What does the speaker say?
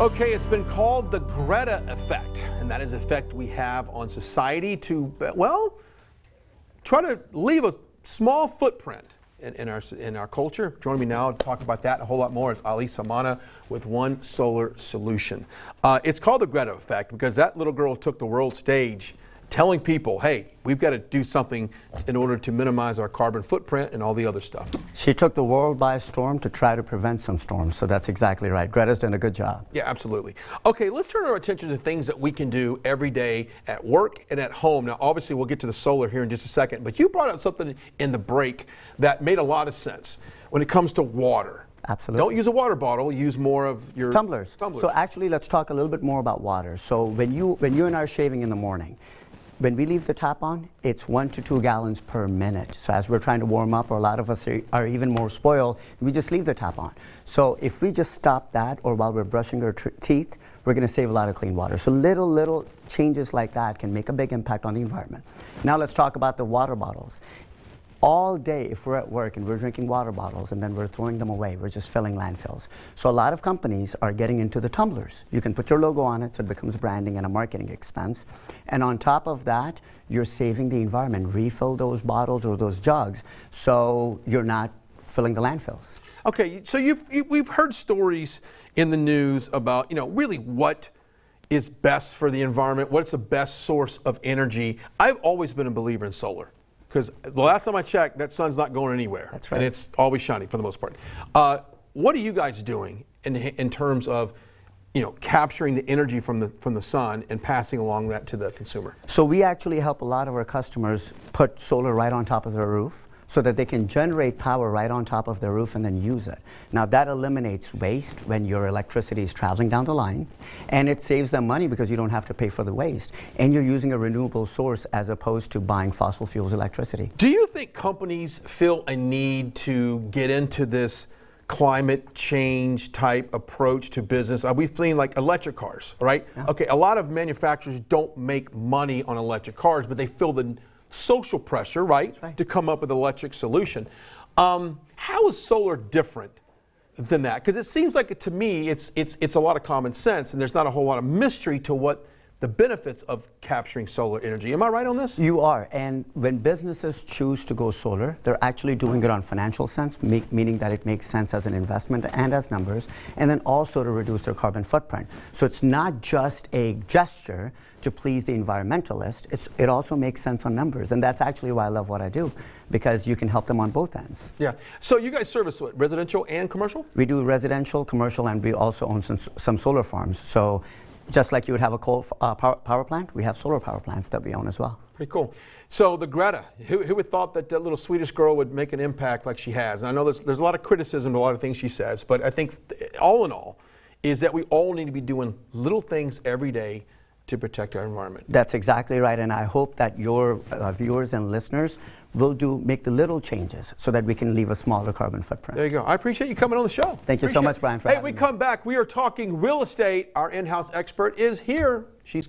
Okay, it's been called the Greta effect, and that is the effect we have on society to, well, try to leave a small footprint in our culture. Joining me now to talk about that and a whole lot more is Ali Samana with One Solar Solution. It's called the Greta effect because that little girl took the world stage telling people, hey, we've got to do something in order to minimize our carbon footprint and all the other stuff. She took the world by storm to try to prevent some storms, so that's exactly right. Greta's done a good job. Yeah, absolutely. Okay, let's turn our attention to things that we can do every day at work and at home. Now, obviously, we'll get to the solar here in just a second, but you brought up something in the break that made a lot of sense when it comes to water. Absolutely. Don't use a water bottle, use more of your tumblers. So actually, let's talk a little bit more about water. So when you and I are shaving in the morning, when we leave the tap on, it's 1 to 2 gallons per minute. So as we're trying to warm up, or a lot of us are even more spoiled, we just leave the tap on. So if we just stop that, or while we're brushing our teeth, we're going to save a lot of clean water. So little changes like that can make a big impact on the environment. Now let's talk about the water bottles. All day, if we're at work and we're drinking water bottles and then we're throwing them away, we're just filling landfills. So a lot of companies are getting into the tumblers. You can put your logo on it, so it becomes branding and a marketing expense. And on top of that, you're saving the environment. Refill those bottles or those jugs so you're not filling the landfills. Okay, so we've heard stories in the news about, really what is best for the environment, what's the best source of energy. I've always been a believer in solar. Because the last time I checked, that sun's not going anywhere. That's right. And it's always shining for the most part. What are you guys doing in terms of, capturing the energy from the sun and passing along that to the consumer? So we actually help a lot of our customers put solar right on top of their roof, so that they can generate power right on top of their roof and then use it. Now that eliminates waste when your electricity is traveling down the line, and it saves them money because you don't have to pay for the waste, and you're using a renewable source as opposed to buying fossil fuels electricity. Do you think companies feel a need to get into this climate change type approach to business? We've seen like electric cars, right? Yeah. Okay, a lot of manufacturers don't make money on electric cars, but they feel the social pressure, right, to come up with an electric solution. How is solar different than that? Because it seems like, to me, it's a lot of common sense, and there's not a whole lot of mystery to what the benefits of capturing solar energy. Am I right on this? You are, and when businesses choose to go solar, they're actually doing it on financial sense, meaning that it makes sense as an investment and as numbers, and then also to reduce their carbon footprint. So it's not just a gesture to please the environmentalist, it also makes sense on numbers, and that's actually why I love what I do, because you can help them on both ends. Yeah, so you guys service what, residential and commercial? We do residential, commercial, and we also own some solar farms. So just like you would have a coal power plant, we have solar power plants that we own as well. Pretty cool. So the Greta, who would have thought that little Swedish girl would make an impact like she has? And I know there's a lot of criticism to a lot of things she says, but I think all in all is that we all need to be doing little things every day to protect our environment. That's exactly right, and I hope that your viewers and listeners will make the little changes so that we can leave a smaller carbon footprint. There you go. I appreciate you coming on the show. Thank you so much, Brian, for having me. Hey, we come back. We are talking real estate. Our in-house expert is here. She's